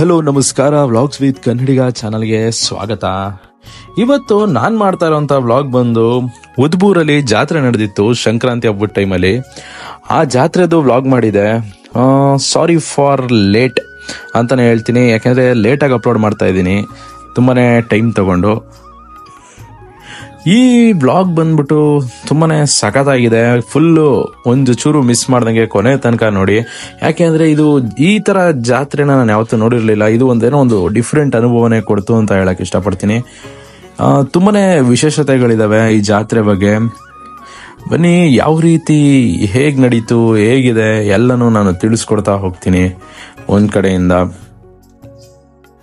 Hello ನಮಸ್ಕಾರ. Vlogs with ಕನ್ನಡಿಗ ಚಾನಲ್ಗೆ ಸ್ವಾಗತ. ಇವತ್ತು ನಾನು ಮಾಡ್ತಾ ಇರೋಂಥ ವ್ಲಾಗ್ ಬಂದು ಉದ್ಬೂರಲ್ಲಿ ಜಾತ್ರೆ ನಡೆದಿತ್ತು ಸಂಕ್ರಾಂತಿ ಹಬ್ಬದ ಟೈಮಲ್ಲಿ. ಆ ಜಾತ್ರೆದು ವ್ಲಾಗ್ ಮಾಡಿದೆ. ಸಾರಿ ಫಾರ್ ಲೇಟ್ ಅಂತಲೇ ಹೇಳ್ತೀನಿ, ಯಾಕೆಂದರೆ ಲೇಟಾಗಿ ಅಪ್ಲೋಡ್ ಮಾಡ್ತಾ ಇದ್ದೀನಿ, ತುಂಬಾ ಟೈಮ್ ತಗೊಂಡು. ಈ ವ್ಲಾಗ್ ಬಂದ್ಬಿಟ್ಟು ತುಂಬಾ ಸಖತ್ತಾಗಿದೆ. ಫುಲ್ಲು ಒಂದು ಚೂರು ಮಿಸ್ ಮಾಡ್ದಂಗೆ ಕೊನೆ ತನಕ ನೋಡಿ. ಯಾಕೆಂದರೆ ಇದು ಈ ಥರ ಜಾತ್ರೆನ ನಾನು ಯಾವತ್ತೂ ನೋಡಿರಲಿಲ್ಲ. ಇದು ಒಂದು ಡಿಫ್ರೆಂಟ್ ಅನುಭವನೇ ಕೊಡ್ತು ಅಂತ ಹೇಳಕ್ಕೆ ಇಷ್ಟಪಡ್ತೀನಿ. ತುಂಬಾ ವಿಶೇಷತೆಗಳಿದ್ದಾವೆ ಈ ಜಾತ್ರೆ ಬಗ್ಗೆ. ಬನ್ನಿ, ಯಾವ ರೀತಿ ಹೇಗೆ ನಡೀತು, ಹೇಗಿದೆ ಎಲ್ಲನೂ ನಾನು ತಿಳಿಸ್ಕೊಡ್ತಾ ಹೋಗ್ತೀನಿ ಒಂದು ಕಡೆಯಿಂದ.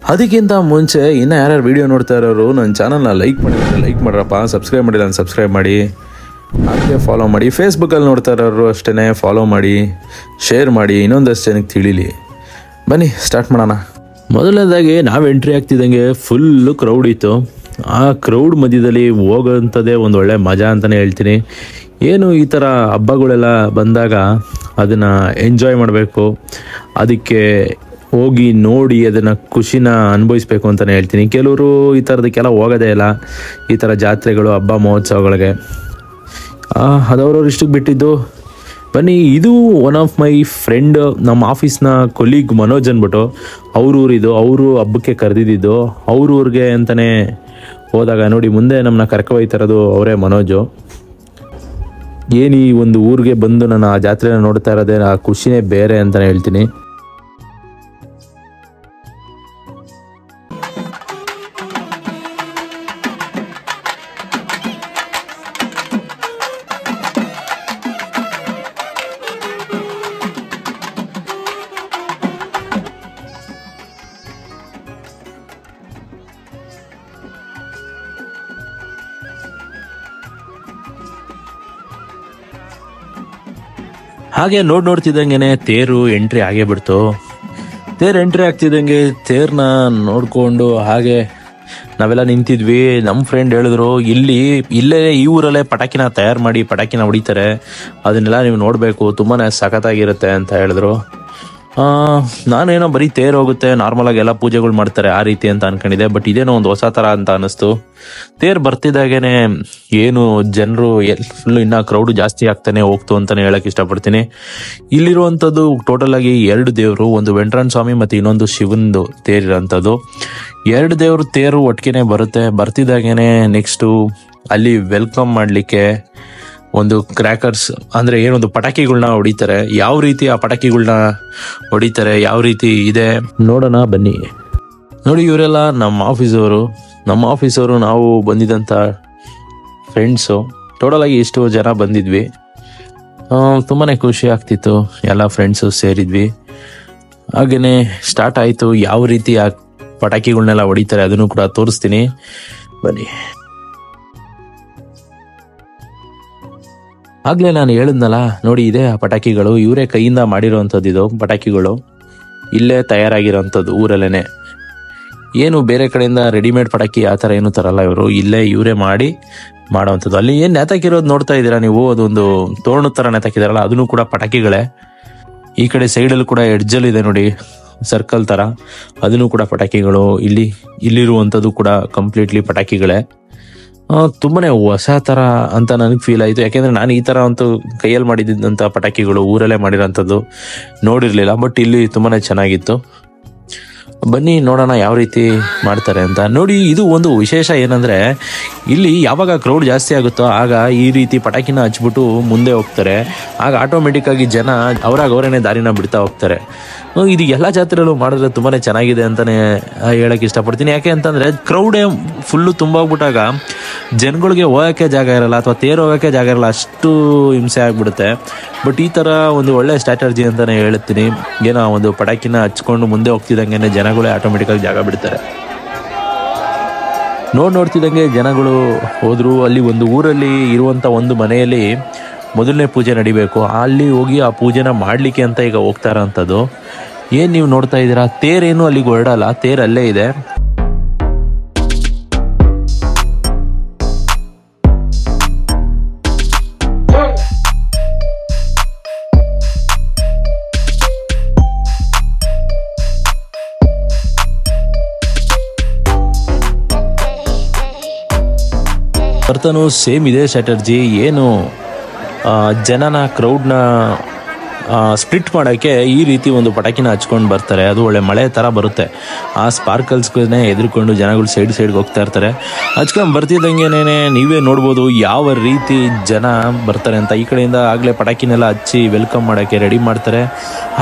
ಅದಕ್ಕಿಂತ ಮುಂಚೆ ಇನ್ನೂ ಯಾರ್ಯಾರು ವಿಡಿಯೋ ನೋಡ್ತಾ ಇರೋರು ನನ್ನ ಚಾನಲ್ನ ಲೈಕ್ ಮಾಡ್ರಪ್ಪ. ಸಬ್ಸ್ಕ್ರೈಬ್ ಮಾಡಿಲ್ಲ ನಾನು ಸಬ್ಸ್ಕ್ರೈಬ್ ಮಾಡಿ, ಹಾಗೆ ಫಾಲೋ ಮಾಡಿ. ಫೇಸ್ಬುಕ್ಕಲ್ಲಿ ನೋಡ್ತಾ ಇರೋರು ಅಷ್ಟೇ ಫಾಲೋ ಮಾಡಿ, ಶೇರ್ ಮಾಡಿ, ಇನ್ನೊಂದಷ್ಟು ಜನಕ್ಕೆ ತಿಳಿಲಿ. ಬನ್ನಿ ಸ್ಟಾರ್ಟ್ ಮಾಡೋಣ. ಮೊದಲನೇದಾಗಿ ನಾವು ಎಂಟ್ರಿ ಆಗ್ತಿದ್ದಂಗೆ ಫುಲ್ಲು ಕ್ರೌಡ್ ಇತ್ತು. ಆ ಕ್ರೌಡ್ ಮಧ್ಯದಲ್ಲಿ ಹೋಗೋಂಥದ್ದೇ ಒಂದು ಒಳ್ಳೆ ಮಜಾ ಅಂತಲೇ ಹೇಳ್ತೀನಿ. ಏನು ಈ ಥರ ಹಬ್ಬಗಳೆಲ್ಲ ಬಂದಾಗ ಅದನ್ನು ಎಂಜಾಯ್ ಮಾಡಬೇಕು, ಅದಕ್ಕೆ ಹೋಗಿ ನೋಡಿ ಅದನ್ನು ಖುಷಿನ ಅನುಭವಿಸ್ಬೇಕು ಅಂತಲೇ ಹೇಳ್ತೀನಿ. ಕೆಲವರು ಈ ಥರದಕ್ಕೆಲ್ಲ ಹೋಗೋದೇ ಇಲ್ಲ, ಈ ಥರ ಜಾತ್ರೆಗಳು ಹಬ್ಬ ಮಹೋತ್ಸವಗಳಿಗೆ. ಅದವ್ರವ್ರು ಇಷ್ಟಕ್ಕೆ ಬಿಟ್ಟಿದ್ದು. ಬನ್ನಿ, ಇದು ಒನ್ ಆಫ್ ಮೈ ಫ್ರೆಂಡ್, ನಮ್ಮ ಆಫೀಸ್ನ ಕೊಲೀಗ್ ಮನೋಜ್ ಅಂದ್ಬಿಟ್ಟು ಅವ್ರೂರಿದು. ಅವರು ಹಬ್ಬಕ್ಕೆ ಕರೆದಿದ್ದು ಅವ್ರೂರಿಗೆ ಅಂತಲೇ ಹೋದಾಗ ನೋಡಿ, ಮುಂದೆ ನಮ್ಮನ್ನ ಕರ್ಕೊಯ್ತಿರೋದು ಅವರೇ ಮನೋಜು. ಏನು ಈ ಒಂದು ಊರಿಗೆ ಬಂದು ನಾನು ಆ ಜಾತ್ರೆನ ನೋಡ್ತಾ ಇರೋದೇ ಆ ಖುಷಿನೇ ಬೇರೆ ಅಂತಲೇ ಹೇಳ್ತೀನಿ. ಹಾಗೆ ನೋಡ್ತಿದ್ದಂಗೆ ತೇರು ಎಂಟ್ರಿ ಆಗೇ ಬಿಡ್ತು. ತೇರು ಎಂಟ್ರಿ ಆಗ್ತಿದ್ದಂಗೆ ತೇರ್ನ ನೋಡಿಕೊಂಡು ಹಾಗೆ ನಾವೆಲ್ಲ ನಿಂತಿದ್ವಿ. ನಮ್ಮ ಫ್ರೆಂಡ್ ಹೇಳಿದ್ರು, ಇಲ್ಲೇ ಈ ಊರಲ್ಲೇ ಪಟಾಕಿನ ತಯಾರು ಮಾಡಿ ಪಟಾಕಿನ ಹೊಡಿತಾರೆ, ಅದನ್ನೆಲ್ಲ ನೀವು ನೋಡಬೇಕು, ತುಂಬಾ ಸಖತ್ತಾಗಿರುತ್ತೆ ಅಂತ ಹೇಳಿದ್ರು. ನಾನೇನೋ ಬರೀ ತೇರು ಹೋಗುತ್ತೆ, ನಾರ್ಮಲಾಗಿ ಎಲ್ಲ ಪೂಜೆಗಳು ಮಾಡ್ತಾರೆ ಆ ರೀತಿ ಅಂತ ಅನ್ಕೊಂಡಿದ್ದೆ. ಬಟ್ ಇದೇನೋ ಒಂದು ಹೊಸ ಥರ ಅಂತ ಅನ್ನಿಸ್ತು. ತೇರು ಬರ್ತಿದ್ದಾಗೇನೆ ಏನು ಜನರು ಫುಲ್ಲು ಇನ್ನೂ ಕ್ರೌಡು ಜಾಸ್ತಿ ಆಗ್ತಾನೆ ಹೋಗ್ತು ಅಂತಲೇ ಹೇಳಕ್ಕೆ ಇಷ್ಟಪಡ್ತೀನಿ. ಇಲ್ಲಿರುವಂಥದ್ದು ಟೋಟಲ್ ಆಗಿ 2 ದೇವರು, ಒಂದು ವೆಂಕಟರಮಣ ಸ್ವಾಮಿ ಮತ್ತು ಇನ್ನೊಂದು ಶಿವಂದು ತೇರಿರೋಂಥದ್ದು. 2 ದೇವ್ರ ತೇರು ಒಟ್ಟಿಗೆ ಬರ್ತಿದ್ದಾಗೇನೆ ನೆಕ್ಸ್ಟು ಅಲ್ಲಿ ವೆಲ್ಕಮ್ ಮಾಡಲಿಕ್ಕೆ ಒಂದು ಕ್ರ್ಯಾಕರ್ಸ್ ಅಂದರೆ ಏನೊಂದು ಪಟಾಕಿಗಳನ್ನ ಹೊಡಿತಾರೆ. ಯಾವ ರೀತಿ ಆ ಪಟಾಕಿಗಳನ್ನ ಹೊಡಿತಾರೆ, ಯಾವ ರೀತಿ ಇದೆ ನೋಡೋಣ ಬನ್ನಿ. ನೋಡಿ, ಇವರೆಲ್ಲ ನಮ್ಮ ಆಫೀಸವರು, ನಾವು ಬಂದಿದ್ದಂಥ ಫ್ರೆಂಡ್ಸು. ಟೋಟಲ್ ಆಗಿ ಇಷ್ಟು ಜನ ಬಂದಿದ್ವಿ. ತುಂಬಾ ಖುಷಿ ಆಗ್ತಿತ್ತು, ಎಲ್ಲ ಫ್ರೆಂಡ್ಸು ಸೇರಿದ್ವಿ. ಹಾಗೆಯೇ ಸ್ಟಾರ್ಟ್ ಆಯಿತು. ಯಾವ ರೀತಿ ಆ ಪಟಾಕಿಗಳನ್ನೆಲ್ಲ ಹೊಡಿತಾರೆ ಅದನ್ನು ಕೂಡ ತೋರಿಸ್ತೀನಿ ಬನ್ನಿ. ಆಗ್ಲೇ ನಾನು ಹೇಳಿದ್ನಲ್ಲ ನೋಡಿ, ಇದೇ ಆ ಪಟಾಕಿಗಳು, ಇವರೇ ಕೈಯಿಂದ ಮಾಡಿರೋವಂಥದ್ದು. ಇದು ಪಟಾಕಿಗಳು ಇಲ್ಲೇ ತಯಾರಾಗಿರೋವಂಥದ್ದು ಊರಲ್ಲೇ. ಏನು ಬೇರೆ ಕಡೆಯಿಂದ ರೆಡಿಮೇಡ್ ಪಟಾಕಿ ಆ ಥರ ಏನು ತರಲ್ಲ ಇವರು, ಇವರೇ ಮಾಡೋವಂಥದ್ದು. ಅಲ್ಲಿ ಏನು ನೇತಾಕಿರೋದು ನೋಡ್ತಾ ಇದ್ದೀರಾ ನೀವು, ಅದೊಂದು ತೋರಣದ ಥರ ನೇತಾಕಿದಾರಲ್ಲ, ಅದನ್ನು ಕೂಡ ಪಟಾಕಿಗಳೇ. ಈ ಕಡೆ ಸೈಡಲ್ಲೂ ಕೂಡ ಎಡ್ಜಲ್ಲಿ ಇದೆ ನೋಡಿ, ಸರ್ಕಲ್ ಥರ, ಅದನ್ನು ಕೂಡ ಪಟಾಕಿಗಳು. ಇಲ್ಲಿರುವಂಥದ್ದು ಕೂಡ ಕಂಪ್ಲೀಟ್ಲಿ ಪಟಾಕಿಗಳೇ. ತುಂಬಾ ಹೊಸ ಥರ ಅಂತ ನನಗೆ ಫೀಲ್ ಆಯಿತು. ಯಾಕೆಂದರೆ ನಾನು ಈ ಥರ ಅಂತೂ ಕೈಯಲ್ಲಿ ಮಾಡಿದ್ದಂಥ ಪಟಾಕಿಗಳು ಊರಲ್ಲೇ ಮಾಡಿರೋಂಥದ್ದು ನೋಡಿರಲಿಲ್ಲ. ಬಟ್ ಇಲ್ಲಿ ತುಂಬಾ ಚೆನ್ನಾಗಿತ್ತು. ಬನ್ನಿ ನೋಡೋಣ ಯಾವ ರೀತಿ ಮಾಡ್ತಾರೆ ಅಂತ. ನೋಡಿ, ಇದು ಒಂದು ವಿಶೇಷ ಏನಂದರೆ, ಇಲ್ಲಿ ಯಾವಾಗ ಕ್ರೌಡ್ ಜಾಸ್ತಿ ಆಗುತ್ತೋ ಆಗ ಈ ರೀತಿ ಪಟಾಕಿನ ಹಚ್ಬಿಟ್ಟು ಮುಂದೆ ಹೋಗ್ತಾರೆ. ಆಗ ಆಟೋಮೆಟಿಕ್ಕಾಗಿ ಜನ ಅವರೇ ದಾರಿನ ಬಿಡ್ತಾ ಹೋಗ್ತಾರೆ. ಇದು ಎಲ್ಲ ಜಾತ್ರೆಯಲ್ಲೂ ಮಾಡಿದ್ರೆ ತುಂಬಾ ಚೆನ್ನಾಗಿದೆ ಅಂತಲೇ ಹೇಳೋಕ್ಕೆ ಇಷ್ಟಪಡ್ತೀನಿ. ಯಾಕೆ ಅಂತಂದರೆ ಕ್ರೌಡೇ ಫುಲ್ಲು ತುಂಬೋಗ್ಬಿಟ್ಟಾಗ ಜನಗಳಿಗೆ ಹೋಗೋಕ್ಕೆ ಜಾಗ ಇರಲ್ಲ, ಅಥವಾ ತೇರು ಹೋಗೋಕ್ಕೆ ಜಾಗ ಇರಲ್ಲ, ಅಷ್ಟು ಹಿಂಸೆ ಆಗಿಬಿಡುತ್ತೆ. ಬಟ್ ಈ ಥರ ಒಂದು ಒಳ್ಳೆ ಸ್ಟ್ರಾಟರ್ಜಿ ಅಂತಲೇ ಹೇಳ್ತೀನಿ. ಏನೋ ಒಂದು ಪಟಾಕಿನ ಹಚ್ಕೊಂಡು ಮುಂದೆ ಹೋಗ್ತಿದ್ದಂಗೆ ಜನಗಳೇ ಆಟೋಮೆಟಿಕ್ಕಾಗಿ ಜಾಗ ಬಿಡ್ತಾರೆ. ನೋಡ್ತಿದ್ದಂಗೆ ಜನಗಳು ಹೋದರು. ಅಲ್ಲಿ ಒಂದು ಊರಲ್ಲಿ ಇರುವಂಥ ಒಂದು ಮನೆಯಲ್ಲಿ ಮೊದಲನೇ ಪೂಜೆ ನಡಿಬೇಕು. ಅಲ್ಲಿ ಹೋಗಿ ಆ ಪೂಜೆನ ಮಾಡಲಿಕ್ಕೆ ಅಂತ ಈಗ ಹೋಗ್ತಾ ಇರೋಂಥದ್ದು. ಏನು ನೀವು ನೋಡ್ತಾ ಇದ್ದೀರಾ, ತೇರೇನು ಅಲ್ಲಿಗೆ ಹೊರಡಲ್ಲ, ತೇರು ಅಲ್ಲೇ ಇದೆ. ಬರ್ತಾನೂ ಸೇಮ್ ಇದೇ ಸ್ಟ್ರಾಟರ್ಜಿ. ಏನು ಜನನ ಕ್ರೌಡ್ನ ಸ್ಪ್ಲಿಟ್ ಮಾಡೋಕ್ಕೆ ಈ ರೀತಿ ಒಂದು ಪಟಾಕಿನ ಹಚ್ಕೊಂಡು ಬರ್ತಾರೆ. ಅದು ಒಳ್ಳೆ ಮಳೆ ಥರ ಬರುತ್ತೆ. ಆ ಸ್ಪಾರ್ಕಲ್ಸ್ಗಳನ್ನೇ ಎದುರ್ಕೊಂಡು ಜನಗಳು ಸೈಡ್ಗೆ ಹೋಗ್ತಾ ಇರ್ತಾರೆ. ಹಚ್ಕೊಂಡು ಬರ್ತಿದ್ದಂಗೆನೇ ನೀವೇ ನೋಡ್ಬೋದು ಯಾವ ರೀತಿ ಜನ ಬರ್ತಾರೆ ಅಂತ. ಈ ಕಡೆಯಿಂದ ಆಗಲೇ ಪಟಾಕಿನೆಲ್ಲ ಹಚ್ಚಿ ವೆಲ್ಕಮ್ ಮಾಡೋಕ್ಕೆ ರೆಡಿ ಮಾಡ್ತಾರೆ.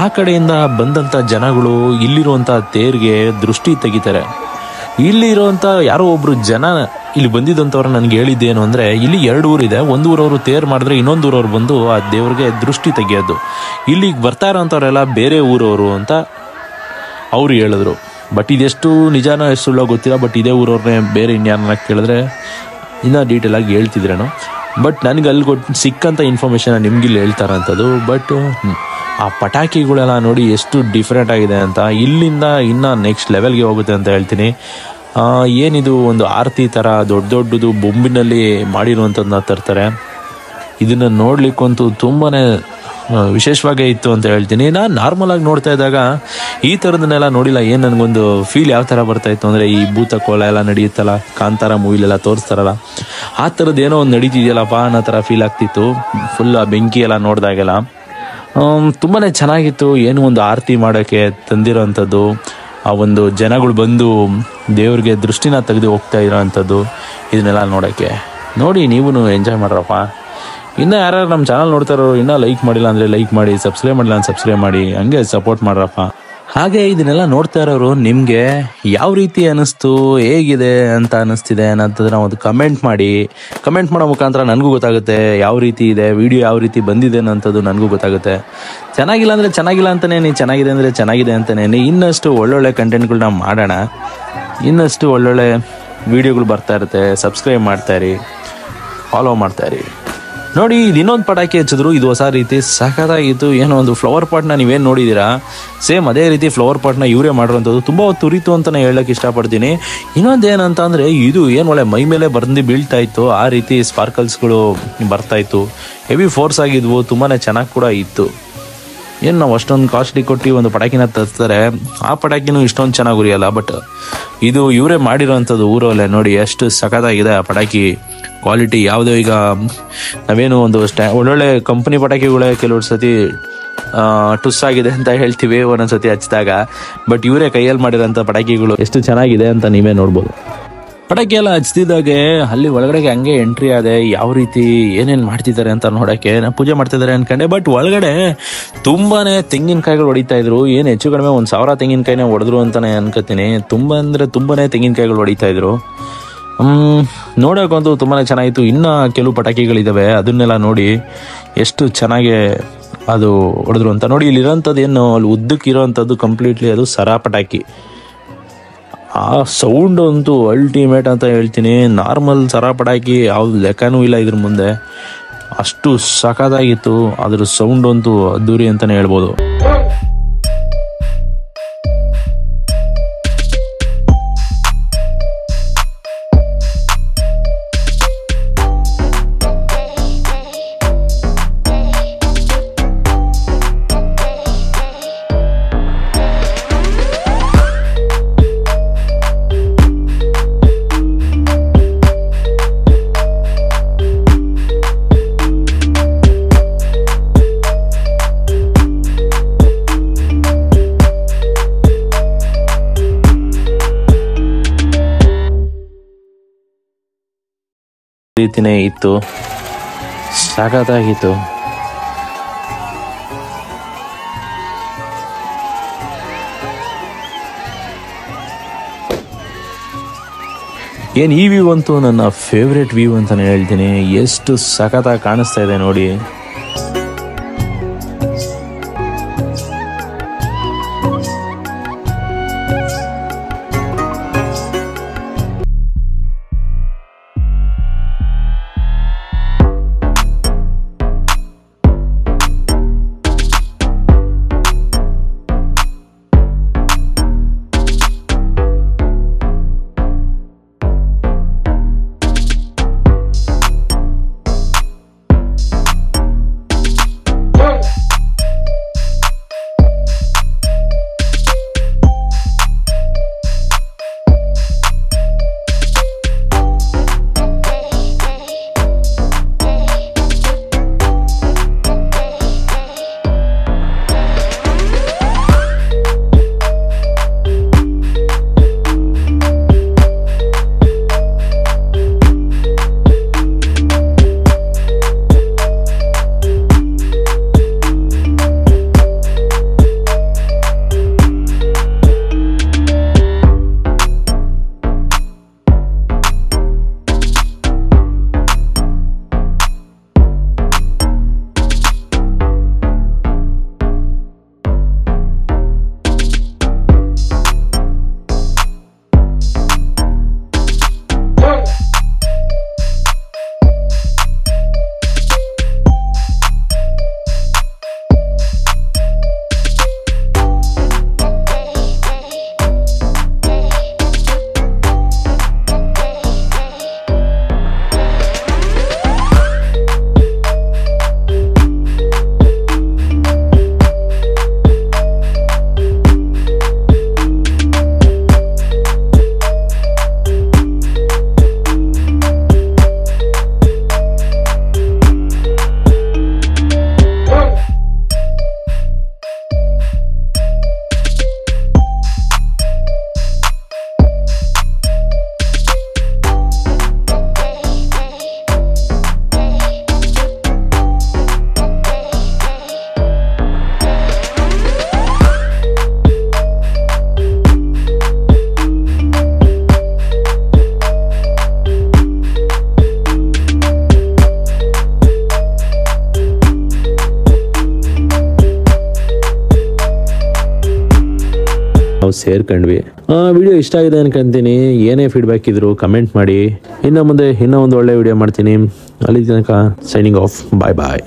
ಆ ಕಡೆಯಿಂದ ಬಂದಂಥ ಜನಗಳು ಇಲ್ಲಿರುವಂಥ ತೇರಿಗೆ ದೃಷ್ಟಿ ತೆಗಿತಾರೆ. ಇಲ್ಲಿ ಇರುವಂಥ ಯಾರೋ ಒಬ್ರು ಜನ ಇಲ್ಲಿ ಬಂದಿದ್ದಂಥವ್ರು ನನಗೆ ಹೇಳಿದ್ದೇನು ಅಂದರೆ, ಇಲ್ಲಿ 2 ಊರಿದೆ. ಒಂದು ಊರವರು ತೇರು ಮಾಡಿದ್ರೆ ಇನ್ನೊಂದು ಊರವ್ರು ಬಂದು ಆ ದೇವ್ರಿಗೆ ದೃಷ್ಟಿ ತೆಗಿಯೋದು. ಇಲ್ಲಿಗೆ ಬರ್ತಾ ಇರೋಂಥವ್ರೆಲ್ಲ ಬೇರೆ ಊರವರು ಅಂತ ಅವ್ರು ಹೇಳಿದ್ರು. ಬಟ್ ಇದೆಷ್ಟು ನಿಜಾನ ಎಷ್ಟು ಸುಳ್ಳೋ ಗೊತ್ತಿಲ್ಲ. ಬಟ್ ಇದೇ ಊರವ್ರನ್ನೇ ಬೇರೆ ಇನ್ಯಾರನ್ನ ಕೇಳಿದ್ರೆ ಇನ್ನೂ ಡೀಟೇಲಾಗಿ ಹೇಳ್ತಿದ್ರೇನು. ಬಟ್ ನನಗೆ ಅಲ್ಲಿ ಸಿಕ್ಕಂಥ ಇನ್ಫಾರ್ಮೇಷನ್ ನಿಮ್ಗಿಲ್ಲಿ ಹೇಳ್ತಾರಂಥದ್ದು. ಬಟ್ ಆ ಪಟಾಕಿಗಳೆಲ್ಲ ನೋಡಿ ಎಷ್ಟು ಡಿಫ್ರೆಂಟ್ ಆಗಿದೆ ಅಂತ. ಇಲ್ಲಿಂದ ಇನ್ನೂ ನೆಕ್ಸ್ಟ್ ಲೆವೆಲ್ಗೆ ಹೋಗುತ್ತೆ ಅಂತ ಹೇಳ್ತೀನಿ. ಏನಿದು ಒಂದು ಆರತಿ ಥರ ದೊಡ್ಡದು ಬೊಂಬಿನಲ್ಲಿ ಮಾಡಿರುವಂಥದ್ದನ್ನ ತರ್ತಾರೆ. ಇದನ್ನು ನೋಡ್ಲಿಕ್ಕಂತೂ ತುಂಬಾ ವಿಶೇಷವಾಗೇ ಇತ್ತು ಅಂತ ಹೇಳ್ತೀನಿ. ನಾನು ನಾರ್ಮಲಾಗಿ ನೋಡ್ತಾ ಇದ್ದಾಗ ಈ ಥರದನ್ನೆಲ್ಲ ನೋಡಿಲ್ಲ. ಏನು ನನಗೊಂದು ಫೀಲ್ ಯಾವ ಥರ ಬರ್ತಾಯಿತ್ತು ಅಂದರೆ, ಈ ಭೂತ ಕೋಲ ಎಲ್ಲ ನಡೆಯುತ್ತಲ್ಲ, ಕಾಂತಾರ ಮೂವಿಲೆಲ್ಲ ತೋರಿಸ್ತಾರಲ್ಲ, ಆ ಥರದ್ದು ಏನೋ ಒಂದು ನಡೀತಿದೆಯಲ್ಲಪ್ಪ ಅನ್ನೋ ಥರ ಫೀಲ್ ಆಗ್ತಿತ್ತು. ಫುಲ್ ಆ ಬೆಂಕಿ ಎಲ್ಲ ನೋಡಿದಾಗೆಲ್ಲ ತುಂಬಾ ಚೆನ್ನಾಗಿತ್ತು. ಏನು ಒಂದು ಆರತಿ ಮಾಡೋಕ್ಕೆ ತಂದಿರೋವಂಥದ್ದು, ಆ ಒಂದು ಜನಗಳು ಬಂದು ದೇವ್ರಿಗೆ ದೃಷ್ಟಿನ ತೆಗೆದು ಹೋಗ್ತಾ ಇರೋ ಅಂಥದ್ದು, ಇದನ್ನೆಲ್ಲ ನೋಡೋಕ್ಕೆ ನೋಡಿ ನೀವು ಎಂಜಾಯ್ ಮಾಡ್ರಪ್ಪ. ಇನ್ನೂ ಯಾರು ನಮ್ಮ ಚಾನಲ್ ನೋಡ್ತಾರೋ ಇನ್ನೂ ಲೈಕ್ ಮಾಡಿಲ್ಲ ಅಂದರೆ ಲೈಕ್ ಮಾಡಿ, ಸಬ್ಸ್ಕ್ರೈಬ್ ಮಾಡಿಲ್ಲ ಅಂದರೆ ಸಬ್ಸ್ಕ್ರೈಬ್ ಮಾಡಿ, ಹಂಗೆ ಸಪೋರ್ಟ್ ಮಾಡ್ರಪ್ಪ. ಹಾಗೆ ಇದನ್ನೆಲ್ಲ ನೋಡ್ತಾ ಇರೋರು ನಿಮಗೆ ಯಾವ ರೀತಿ ಅನ್ನಿಸ್ತು, ಹೇಗಿದೆ ಅಂತ ಅನ್ನಿಸ್ತಿದೆ ಅನ್ನೋದನ್ನ ಒಂದು ಕಮೆಂಟ್ ಮಾಡೋ ಮುಖಾಂತರ ನನಗೂ ಗೊತ್ತಾಗುತ್ತೆ ಯಾವ ರೀತಿ ಇದೆ, ವಿಡಿಯೋ ಯಾವ ರೀತಿ ಬಂದಿದೆ ಅನ್ನೋಂಥದ್ದು ನನಗೂ ಗೊತ್ತಾಗುತ್ತೆ. ಚೆನ್ನಾಗಿಲ್ಲ ಅಂದರೆ ಚೆನ್ನಾಗಿಲ್ಲ ಅಂತಲೇ, ಚೆನ್ನಾಗಿದೆ ಅಂದರೆ ಚೆನ್ನಾಗಿದೆ ಅಂತಲೇ. ಇನ್ನಷ್ಟು ಒಳ್ಳೊಳ್ಳೆ ಕಂಟೆಂಟ್ಗಳನ್ನ ಮಾಡೋಣ, ಇನ್ನಷ್ಟು ಒಳ್ಳೊಳ್ಳೆ ವಿಡಿಯೋಗಳು ಬರ್ತಾ ಇರುತ್ತೆ. ಸಬ್ಸ್ಕ್ರೈಬ್ ಮಾಡ್ತಾಯಿರಿ, ಫಾಲೋ ಮಾಡ್ತಾಯಿರಿ. ನೋಡಿ, ಇದು ಇನ್ನೊಂದು ಪಟಾಕಿ ಹಚ್ಚಿದ್ರು. ಇದು ಹೊಸ ರೀತಿ ಸಖತ್ತಾಗಿತ್ತು. ಏನೋ ಒಂದು ಫ್ಲವರ್ ಪಾಟ್ನ ನೀವೇನು ನೋಡಿದ್ದೀರಾ, ಸೇಮ್ ಅದೇ ರೀತಿ ಫ್ಲವರ್ ಪಾಟ್ನ ಇವರೇ ಮಾಡಿರೋಂಥದ್ದು. ತುಂಬ ಹೊತ್ತು ಉರಿತು ಅಂತಲೇ ಹೇಳೋಕ್ಕೆ ಇಷ್ಟಪಡ್ತೀನಿ. ಇನ್ನೊಂದು ಏನಂತ ಅಂದರೆ, ಇದು ಏನು ಒಳ್ಳೆ ಮೈ ಮೇಲೆ ಬಂದು ಬೀಳ್ತಾ ಇತ್ತು, ಆ ರೀತಿ ಸ್ಪಾರ್ಕಲ್ಸ್ಗಳು ಬರ್ತಾಯಿತ್ತು. ಹೆವಿ ಫೋರ್ಸ್ ಆಗಿದ್ವು, ತುಂಬಾ ಚೆನ್ನಾಗಿ ಕೂಡ ಇತ್ತು. ಏನು ನಾವು ಅಷ್ಟೊಂದು ಕಾಸ್ಟ್ಲಿ ಕೊಟ್ಟು ಒಂದು ಪಟಾಕಿನ ತರ್ತಾರೆ, ಆ ಪಟಾಕಿನೂ ಇಷ್ಟೊಂದು ಚೆನ್ನಾಗಿ ಉರಿಯಲ್ಲ. ಬಟ್ ಇದು ಇವರೇ ಮಾಡಿರೋವಂಥದ್ದು ಊರಲ್ಲೇ. ನೋಡಿ ಎಷ್ಟು ಸಖತ್ತಾಗಿದೆ ಆ ಪಟಾಕಿ ಕ್ವಾಲಿಟಿ. ಯಾವುದೋ ಈಗ ನಾವೇನು ಒಂದು ಒಳ್ಳೊಳ್ಳೆ ಕಂಪ್ನಿ ಪಟಾಕಿಗಳೇ ಕೆಲವು ಸತಿ ಟುಸ್ ಆಗಿದೆ ಅಂತ ಹೇಳ್ತೀವಿ ಒಂದೊಂದು ಸತಿ ಹಚ್ಚಿದಾಗ. ಬಟ್ ಇವರೇ ಕೈಯಲ್ಲಿ ಮಾಡಿರೋಂಥ ಪಟಾಕಿಗಳು ಎಷ್ಟು ಚೆನ್ನಾಗಿದೆ ಅಂತ ನೀವೇ ನೋಡ್ಬೋದು. ಪಟಾಕಿ ಎಲ್ಲ ಹಚ್ತಿದ್ದಾಗೆ ಅಲ್ಲಿ ಒಳಗಡೆಗೆ ಹಂಗೆ ಎಂಟ್ರಿ ಆದೆ. ಯಾವ ರೀತಿ ಏನೇನು ಮಾಡ್ತಿದ್ದಾರೆ ಅಂತ ನೋಡೋಕ್ಕೆ. ಪೂಜೆ ಮಾಡ್ತಿದ್ದಾರೆ ಅನ್ಕೊಂಡೆ, ಬಟ್ ಒಳಗಡೆ ತುಂಬಾ ತೆಂಗಿನಕಾಯಿಗಳು ಹೊಡಿತಾ ಇದ್ರು. ಏನು ಹೆಚ್ಚು ಕಡಿಮೆ 1000 ತೆಂಗಿನಕಾಯಿನೇ ಹೊಡೆದ್ರು ಅಂತಲೇ ಅನ್ಕೋತೀನಿ. ತುಂಬಾ ತೆಂಗಿನಕಾಯಿಗಳು ಹೊಡಿತಾ ಇದ್ರು. ನೋಡೋಕ್ಕಂತೂ ತುಂಬಾ ಚೆನ್ನಾಗಿತ್ತು. ಇನ್ನೂ ಕೆಲವು ಪಟಾಕಿಗಳಿದ್ದಾವೆ, ಅದನ್ನೆಲ್ಲ ನೋಡಿ ಎಷ್ಟು ಚೆನ್ನಾಗಿ ಅದು ಹೊಡೆದ್ರು ಅಂತ. ನೋಡಿ, ಇಲ್ಲಿರೋಂಥದ್ದು ಏನು ಅಲ್ಲಿ ಉದ್ದಕ್ಕೆ ಇರೋವಂಥದ್ದು ಕಂಪ್ಲೀಟ್ಲಿ ಅದು ಸರಾ ಪಟಾಕಿ. ಆ ಸೌಂಡ್ ಅಂತೂ ಅಲ್ಟಿಮೇಟ್ ಅಂತ ಹೇಳ್ತೀನಿ. ನಾರ್ಮಲ್ ಸರಾ ಪಟಾಕಿ ಯಾವ್ದು ಲೆಕ್ಕನೂ ಇಲ್ಲ ಇದ್ರ ಮುಂದೆ. ಅಷ್ಟು ಸಖತ್ತಾಗಿತ್ತು. ಅದ್ರ ಸೌಂಡ್ ಅಂತೂ ಅದ್ದೂರಿ ಅಂತಲೇ ಹೇಳ್ಬೋದು. ರೀತಿನೇ ಇತ್ತು, ಸಖತ್ತಾಗಿತ್ತು. ಏನು ಈ ವ್ಯೂ ಅಂತೂ ನನ್ನ ಫೇವ್ರೆಟ್ ವ್ಯೂ ಅಂತಲೇ ಹೇಳ್ತೀನಿ. ಎಷ್ಟು ಸಖತ್ತಾಗಿ ಕಾಣಿಸ್ತಾ ಇದೆ ನೋಡಿ. ಸೇರ್ಕೊಂಡ್ವಿ. ವಿಡಿಯೋ ಇಷ್ಟ ಆಗಿದೆ ಅನ್ಕೊಂತೀನಿ. ಏನೇ ಫೀಡ್ಬ್ಯಾಕ್ ಇದ್ರು ಕಮೆಂಟ್ ಮಾಡಿ. ಇನ್ನು ಮುಂದೆ ಇನ್ನೂ ಒಂದು ಒಳ್ಳೆ ವಿಡಿಯೋ ಮಾಡ್ತೀನಿ. ಅಲ್ಲಿ ತನಕ ಸೈನಿಂಗ್ ಆಫ್. ಬಾಯ್ ಬಾಯ್.